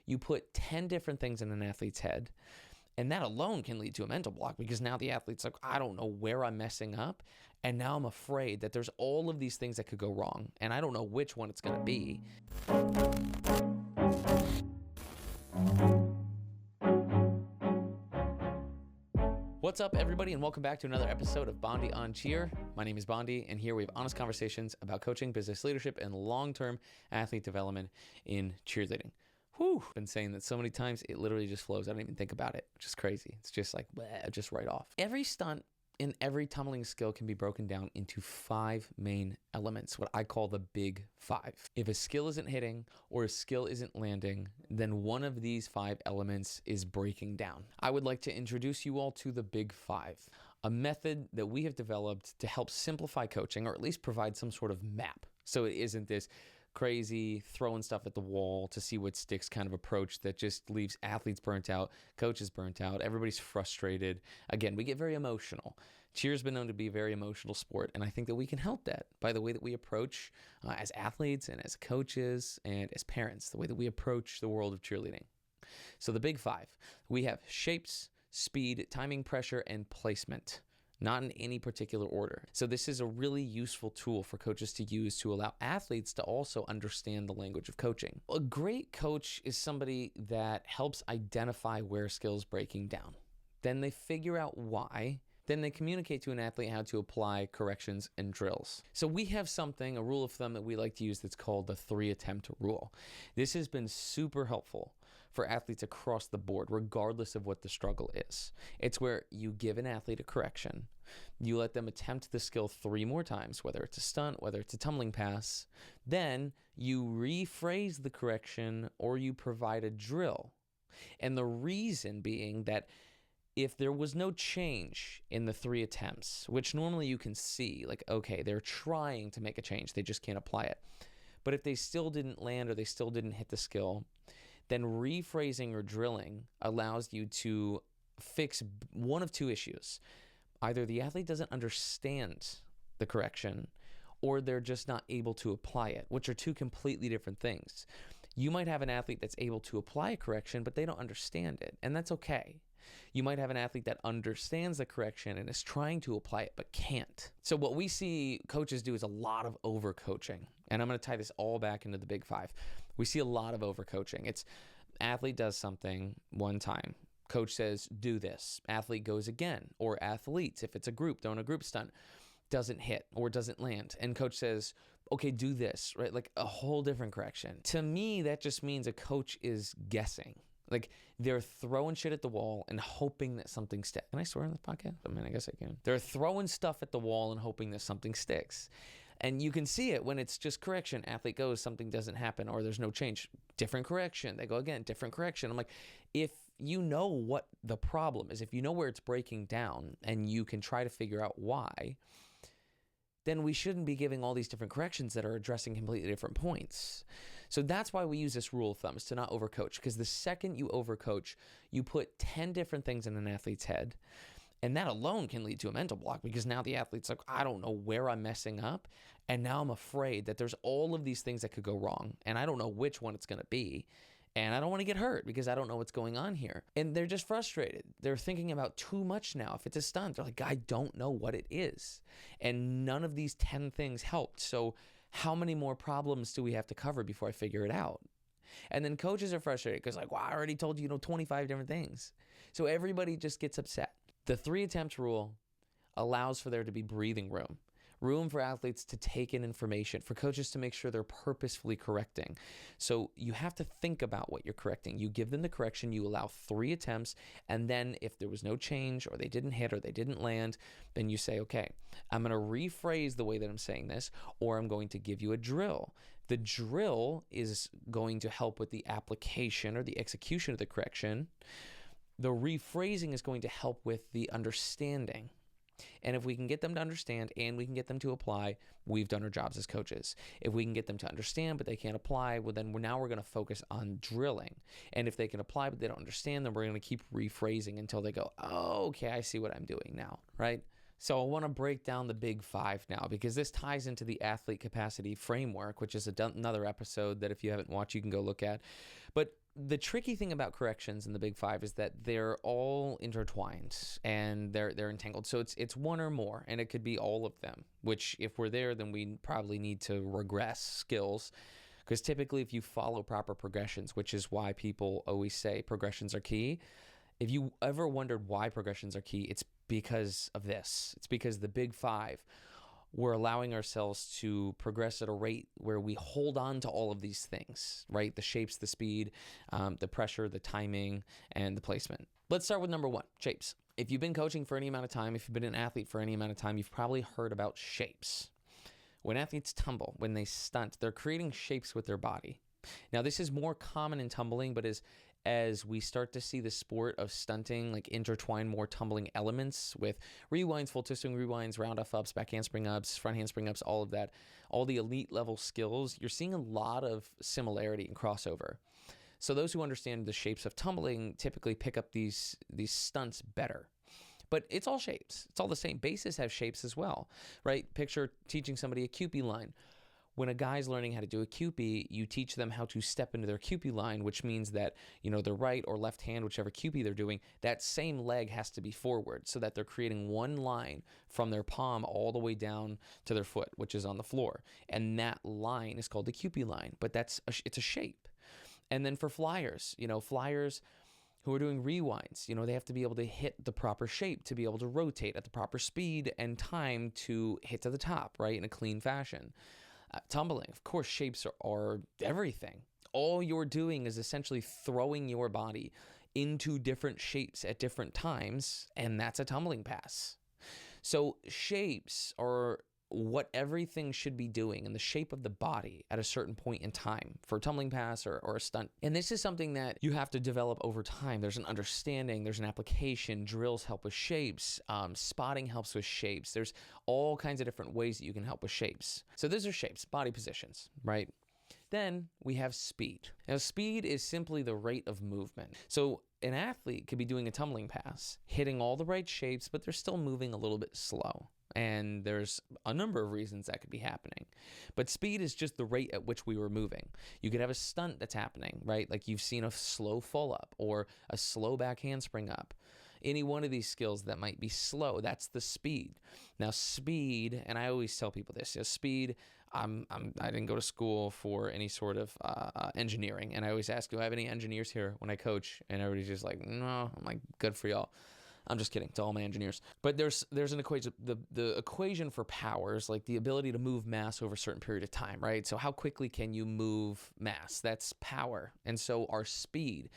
you put 10 different things in an athlete's head, and that alone can lead to a mental block because now the athlete's like, I don't know where I'm messing up. And now I'm afraid that there's all of these things that could go wrong. And I don't know which one it's going to be. What's up, everybody, and welcome back to another episode of Bonde on Cheer. My name is Bonde, and here we have honest conversations about coaching, business leadership, and long-term athlete development in cheerleading. Whew, been saying that so many times, it literally just flows. I don't even think about it, which is crazy. It's just like, bleh, just right off. Every stunt and every tumbling skill can be broken down into 5 main elements, what I call the big 5. If a skill isn't hitting or a skill isn't landing, then one of these 5 elements is breaking down. I would like to introduce you all to the big 5, a method that we have developed to help simplify coaching, or at least provide some sort of map. So it isn't this crazy throwing stuff at the wall to see what sticks kind of approach that just leaves athletes burnt out, coaches burnt out, everybody's frustrated. Again, we get very emotional. Cheer's been known to be a very emotional sport, and I think that we can help that by the way that we approach as athletes and as coaches and as parents, the way that we approach the world of cheerleading. So the big 5, we have shapes, speed, timing, pressure, and placement. Not in any particular order. So this is a really useful tool for coaches to use to allow athletes to also understand the language of coaching. A great coach is somebody that helps identify where skills breaking down. Then they figure out why. Then they communicate to an athlete how to apply corrections and drills. So we have a rule of thumb that we like to use that's called the 3-attempt rule. This has been super helpful for athletes across the board, regardless of what the struggle is. It's where you give an athlete a correction, you let them attempt the skill 3 more times, whether it's a stunt, whether it's a tumbling pass, then you rephrase the correction or you provide a drill. And the reason being that if there was no change in the 3 attempts, which normally you can see, like, okay, they're trying to make a change, they just can't apply it. But if they still didn't land or they still didn't hit the skill, then rephrasing or drilling allows you to fix one of 2 issues. Either the athlete doesn't understand the correction or they're just not able to apply it, which are 2 completely different things. You might have an athlete that's able to apply a correction, but they don't understand it, and that's okay. You might have an athlete that understands the correction and is trying to apply it but can't. So what we see coaches do is a lot of overcoaching. And I'm going to tie this all back into the big 5. We see a lot of overcoaching. It's athlete does something one time. Coach says, do this. Athlete goes again. Or athletes, if it's a group, throwing a group stunt, doesn't hit or doesn't land. And coach says, okay, do this, right? Like a whole different correction. To me, that just means a coach is guessing. Like they're throwing shit at the wall and hoping that something sticks. Can I swear on this podcast? I mean, I guess I can. They're throwing stuff at the wall and hoping that something sticks. And you can see it when it's just correction. Athlete goes, something doesn't happen, or there's no change. Different correction. They go again, different correction. I'm like, if you know what the problem is, if you know where it's breaking down and you can try to figure out why, then we shouldn't be giving all these different corrections that are addressing completely different points. So that's why we use this rule of thumb, is to not overcoach. Because the second you overcoach, you put 10 different things in an athlete's head, and that alone can lead to a mental block because now the athlete's like, I don't know where I'm messing up, and now I'm afraid that there's all of these things that could go wrong, and I don't know which one it's going to be. And I don't want to get hurt because I don't know what's going on here. And they're just frustrated. They're thinking about too much now. If it's a stunt, they're like, I don't know what it is. And none of these 10 things helped. So how many more problems do we have to cover before I figure it out? And then coaches are frustrated because like, well, I already told you, 25 different things. So everybody just gets upset. The 3 attempts rule allows for there to be breathing room for athletes to take in information, for coaches to make sure they're purposefully correcting. So you have to think about what you're correcting. You give them the correction, you allow 3 attempts, and then if there was no change or they didn't hit or they didn't land, then you say, okay, I'm going to rephrase the way that I'm saying this, or I'm going to give you a drill. The drill is going to help with the application or the execution of the correction. The rephrasing is going to help with the understanding. And if we can get them to understand and we can get them to apply, we've done our jobs as coaches. If we can get them to understand but they can't apply, well then we're going to focus on drilling. And if they can apply but they don't understand, then we're going to keep rephrasing until they go, oh, okay, I see what I'm doing now, right? So I want to break down the big 5 now because this ties into the athlete capacity framework, which is another episode that if you haven't watched, you can go look at. But the tricky thing about corrections in the Big Five is that they're all intertwined and they're entangled. So it's one or more, and it could be all of them, which if we're there, then we probably need to regress skills. Because typically if you follow proper progressions, which is why people always say progressions are key, if you ever wondered why progressions are key, it's because of this. It's because the Big Five, we're allowing ourselves to progress at a rate where we hold on to all of these things, right? The shapes, the speed, the pressure, the timing, and the placement. Let's start with number one, shapes. If you've been coaching for any amount of time, if you've been an athlete for any amount of time, you've probably heard about shapes. When athletes tumble, when they stunt, they're creating shapes with their body. Now, this is more common in tumbling, but as we start to see the sport of stunting like intertwine more tumbling elements with rewinds, full twisting rewinds, round off ups, back handspring ups, front handspring ups, all of that, all the elite level skills, you're seeing a lot of similarity and crossover. So those who understand the shapes of tumbling typically pick up these stunts better. But it's all shapes. It's all the same. Bases have shapes as well, right? Picture teaching somebody a QP line. When a guy's learning how to do a QP, you teach them how to step into their QP line, which means that, their right or left hand, whichever QP they're doing, that same leg has to be forward so that they're creating one line from their palm all the way down to their foot, which is on the floor. And that line is called the QP line, but it's a shape. And then for flyers, flyers who are doing rewinds, they have to be able to hit the proper shape to be able to rotate at the proper speed and time to hit to the top, right, in a clean fashion. Tumbling, of course, shapes are everything. All you're doing is essentially throwing your body into different shapes at different times, and that's a tumbling pass. So shapes are what everything should be doing in the shape of the body at a certain point in time for a tumbling pass or a stunt. And this is something that you have to develop over time. There's an understanding, there's an application, drills help with shapes, spotting helps with shapes. There's all kinds of different ways that you can help with shapes. So those are shapes, body positions, right? Then we have speed. Now, speed is simply the rate of movement. So an athlete could be doing a tumbling pass, hitting all the right shapes, but they're still moving a little bit slow. And there's a number of reasons that could be happening. But speed is just the rate at which we were moving. You could have a stunt that's happening, right? Like you've seen a slow full up or a slow back handspring up. Any one of these skills that might be slow, that's the speed. Now speed, and I always tell people this, speed, I didn't go to school for any sort of engineering. And I always ask, do I have any engineers here when I coach? And everybody's just like, no. I'm like, good for y'all. I'm just kidding to all my engineers. But there's an equation. The equation for power is like the ability to move mass over a certain period of time, right? So how quickly can you move mass? That's power. And so our speed,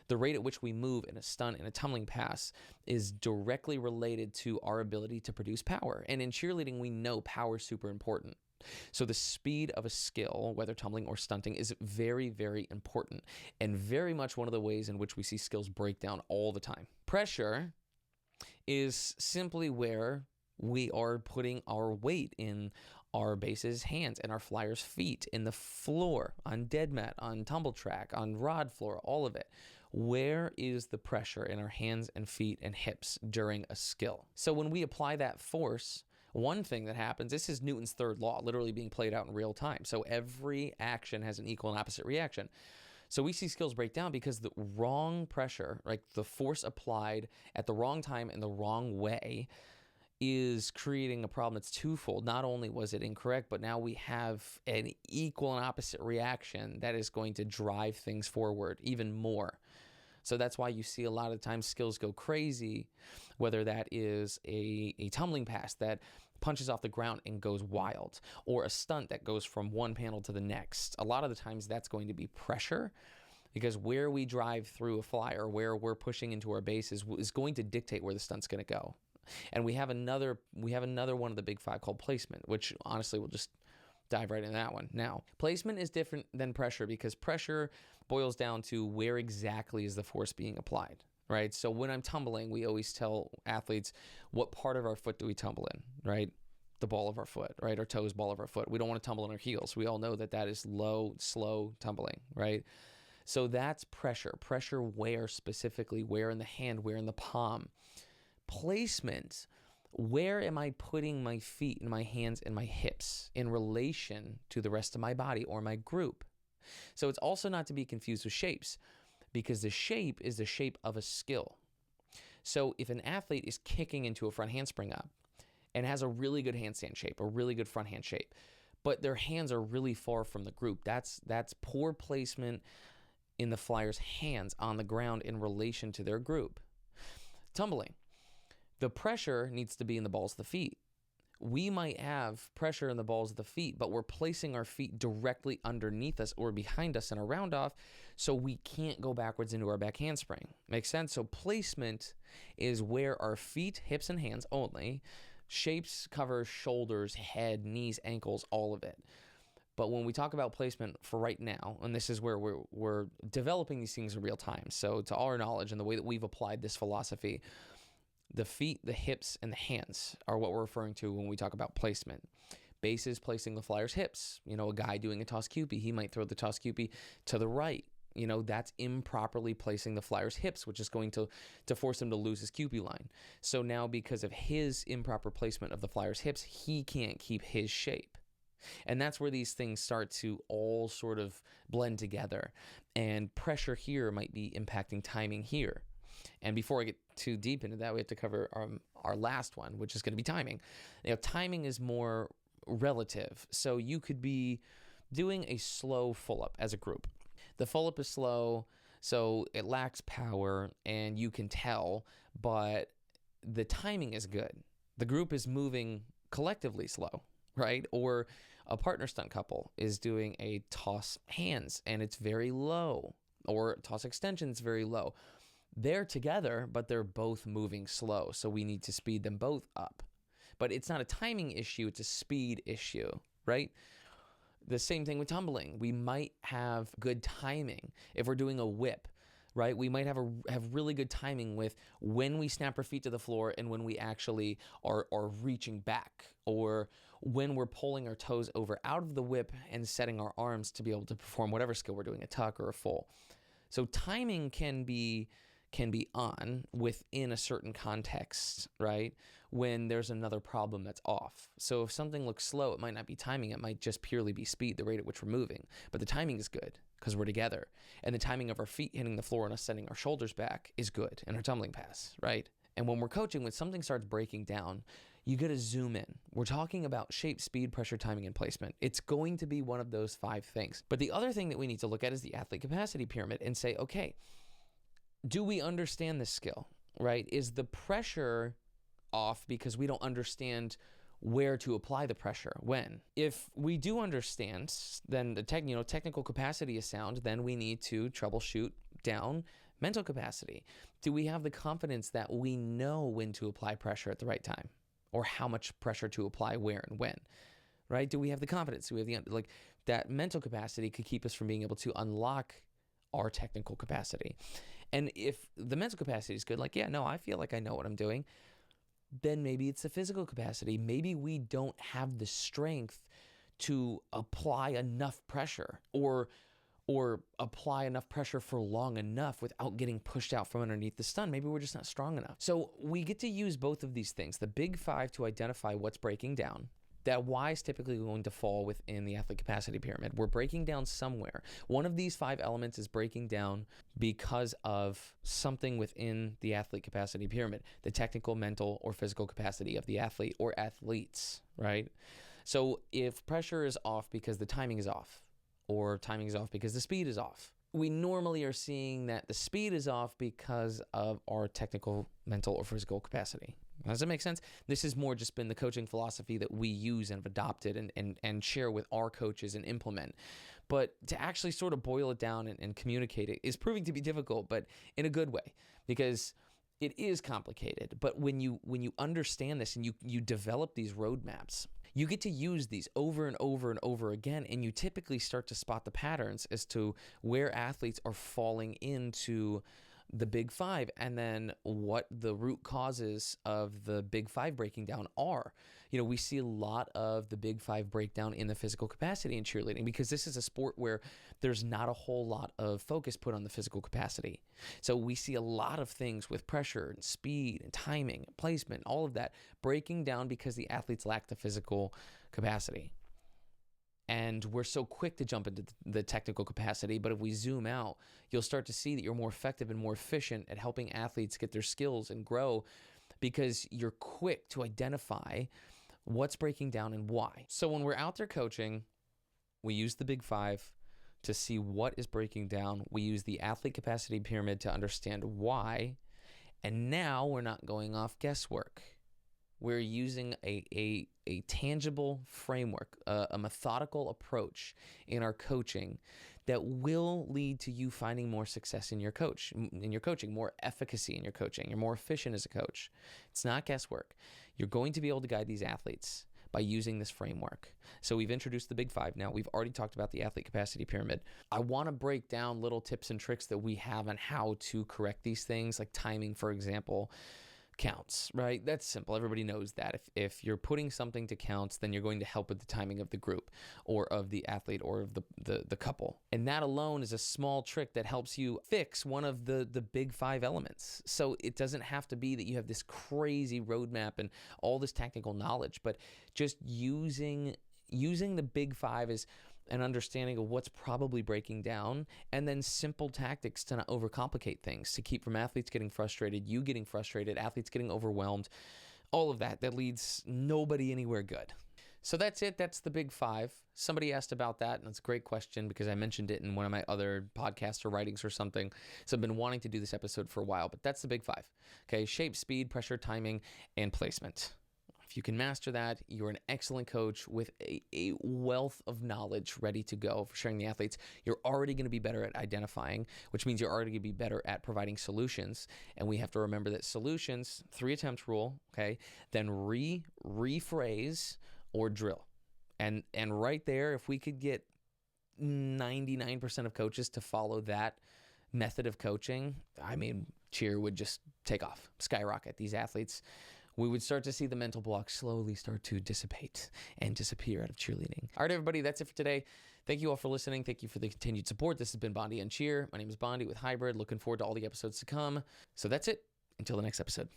the rate at which we move in a stunt and a tumbling pass, is directly related to our ability to produce power. And in cheerleading, we know power is super important. So the speed of a skill, whether tumbling or stunting, is very, very important and very much one of the ways in which we see skills break down all the time. Pressure is simply where we are putting our weight in our base's hands and our flyer's feet, in the floor, on dead mat, on tumble track, on rod floor, all of it. Where is the pressure in our hands and feet and hips during a skill? So when we apply that force, one thing that happens, this is Newton's third law, literally being played out in real time. So every action has an equal and opposite reaction. So we see skills break down because the wrong pressure, like the force applied at the wrong time in the wrong way, is creating a problem that's twofold. Not only was it incorrect, but now we have an equal and opposite reaction that is going to drive things forward even more. So that's why you see a lot of times skills go crazy, whether that is a tumbling pass that punches off the ground and goes wild, or a stunt that goes from one panel to the next. A lot of the times that's going to be pressure, because where we drive through a fly or where we're pushing into our base is going to dictate where the stunt's going to go. And we have another one of the big five called placement, which honestly we'll just dive right into that one. Now, placement is different than pressure because pressure boils down to where exactly is the force being applied, right? So when I'm tumbling, we always tell athletes, what part of our foot do we tumble in, right? The ball of our foot, right? Our toes, ball of our foot. We don't want to tumble in our heels. We all know that is low, slow tumbling, right? So that's pressure. Pressure where specifically? Where in the hand? Where in the palm? Placement. Where am I putting my feet and my hands and my hips in relation to the rest of my body or my group? So it's also not to be confused with shapes. because the shape is the shape of a skill. So if an athlete is kicking into a front handspring up and has a really good handstand shape, a really good front hand shape, but their hands are really far from the group, that's poor placement in the flyer's hands on the ground in relation to their group. Tumbling. The pressure needs to be in the balls of the feet. We might have pressure in the balls of the feet, but we're placing our feet directly underneath us or behind us in a round off, so we can't go backwards into our back handspring. Makes sense? So placement is where our feet, hips, and hands only. Shapes cover shoulders, head, knees, ankles, all of it. But when we talk about placement for right now, and this is where we're developing these things in real time, so to our knowledge and the way that we've applied this philosophy, the feet, the hips, and the hands are what we're referring to when we talk about placement. Base is placing the flyer's hips. A guy doing a toss QP, he might throw the toss QP to the right. That's improperly placing the flyer's hips, which is going to force him to lose his QP line. So now because of his improper placement of the flyer's hips, he can't keep his shape. And that's where these things start to all sort of blend together. And pressure here might be impacting timing here. And before I get too deep into that, we have to cover our last one, which is going to be timing. Timing is more relative. So you could be doing a slow full-up as a group. The full-up is slow, so it lacks power, and you can tell, but the timing is good. The group is moving collectively slow, right? Or a partner stunt couple is doing a toss hands, and it's very low, or toss extension is very low. They're together, but they're both moving slow, so we need to speed them both up. But it's not a timing issue, it's a speed issue, right? The same thing with tumbling. We might have good timing if we're doing a whip, right? We might have really good timing with when we snap our feet to the floor and when we actually are reaching back, or when we're pulling our toes over out of the whip and setting our arms to be able to perform whatever skill we're doing, a tuck or a full. So timing can be on within a certain context, right? When there's another problem that's off. So if something looks slow, it might not be timing, it might just purely be speed, the rate at which we're moving. But the timing is good because we're together. And the timing of our feet hitting the floor and us sending our shoulders back is good in our tumbling pass, right? And when we're coaching, when something starts breaking down, you got to zoom in. We're talking about shape, speed, pressure, timing, and placement. It's going to be one of those 5 things. But the other thing that we need to look at is the athlete capacity pyramid and say, okay, do we understand this skill, right? Is the pressure off because we don't understand where to apply the pressure when? If we do understand, then the technical capacity is sound, then we need to troubleshoot down mental capacity. Do we have the confidence that we know when to apply pressure at the right time, or how much pressure to apply where and when, right? Do we have the confidence? Do we have that mental capacity could keep us from being able to unlock our technical capacity. And if the mental capacity is good, I feel like I know what I'm doing, then maybe it's the physical capacity. Maybe we don't have the strength to apply enough pressure or apply enough pressure for long enough without getting pushed out from underneath the stun. Maybe we're just not strong enough. So we get to use both of these things, the big 5 to identify what's breaking down. That why is typically going to fall within the athlete capacity pyramid. We're breaking down somewhere. One of these 5 elements is breaking down because of something within the athlete capacity pyramid, the technical, mental, or physical capacity of the athlete or athletes, right? So if pressure is off because the timing is off, or timing is off because the speed is off, we normally are seeing that the speed is off because of our technical, mental, or physical capacity. Does that make sense? This has more just been the coaching philosophy that we use and have adopted and share with our coaches and implement. But to actually sort of boil it down and communicate it is proving to be difficult, but in a good way, because it is complicated. But when you understand this and you develop these roadmaps, you get to use these over and over and over again, and you typically start to spot the patterns as to where athletes are falling into the big 5 and then what the root causes of the big 5 breaking down are. We see a lot of the big 5 breakdown in the physical capacity in cheerleading because this is a sport where there's not a whole lot of focus put on the physical capacity. So we see a lot of things with pressure and speed and timing and placement, all of that breaking down because the athletes lack the physical capacity. And we're so quick to jump into the technical capacity, but if we zoom out, you'll start to see that you're more effective and more efficient at helping athletes get their skills and grow because you're quick to identify what's breaking down and why. So when we're out there coaching, we use the big five to see what is breaking down. We use the athlete capacity pyramid to understand why. And now we're not going off guesswork. We're using a tangible framework, a methodical approach in our coaching that will lead to you finding more success in your coaching, more efficacy in your coaching. You're more efficient as a coach. It's not guesswork. You're going to be able to guide these athletes by using this framework. So we've introduced the big five. Now we've already talked about the athlete capacity pyramid. I want to break down little tips and tricks that we have on how to correct these things, like timing, for example. Counts, right? That's simple. Everybody knows that. If you're putting something to counts, then you're going to help with the timing of the group or of the athlete or of the couple. And that alone is a small trick that helps you fix one of the big five elements. So it doesn't have to be that you have this crazy roadmap and all this technical knowledge, but just using the big five is an understanding of what's probably breaking down, and then simple tactics to not overcomplicate things, to keep from athletes getting frustrated, you getting frustrated, athletes getting overwhelmed, all of that leads nobody anywhere good. So that's it. That's the big five. Somebody asked about that, and it's a great question because I mentioned it in one of my other podcasts or writings or something. So I've been wanting to do this episode for a while, but that's the big five. Okay, shape, speed, pressure, timing, and placement. If you can master that, you're an excellent coach with a wealth of knowledge ready to go for sharing the athletes. You're already going to be better at identifying, which means you're already going to be better at providing solutions. And we have to remember that solutions, 3 attempts rule, okay, then rephrase or drill. And right there, if we could get 99% of coaches to follow that method of coaching, I mean, cheer would just take off, skyrocket. These athletes, we would start to see the mental blocks slowly start to dissipate and disappear out of cheerleading. All right, everybody, that's it for today. Thank you all for listening. Thank you for the continued support. This has been Bonde on Cheer. My name is Bonde with Hybrid. Looking forward to all the episodes to come. So that's it. Until the next episode.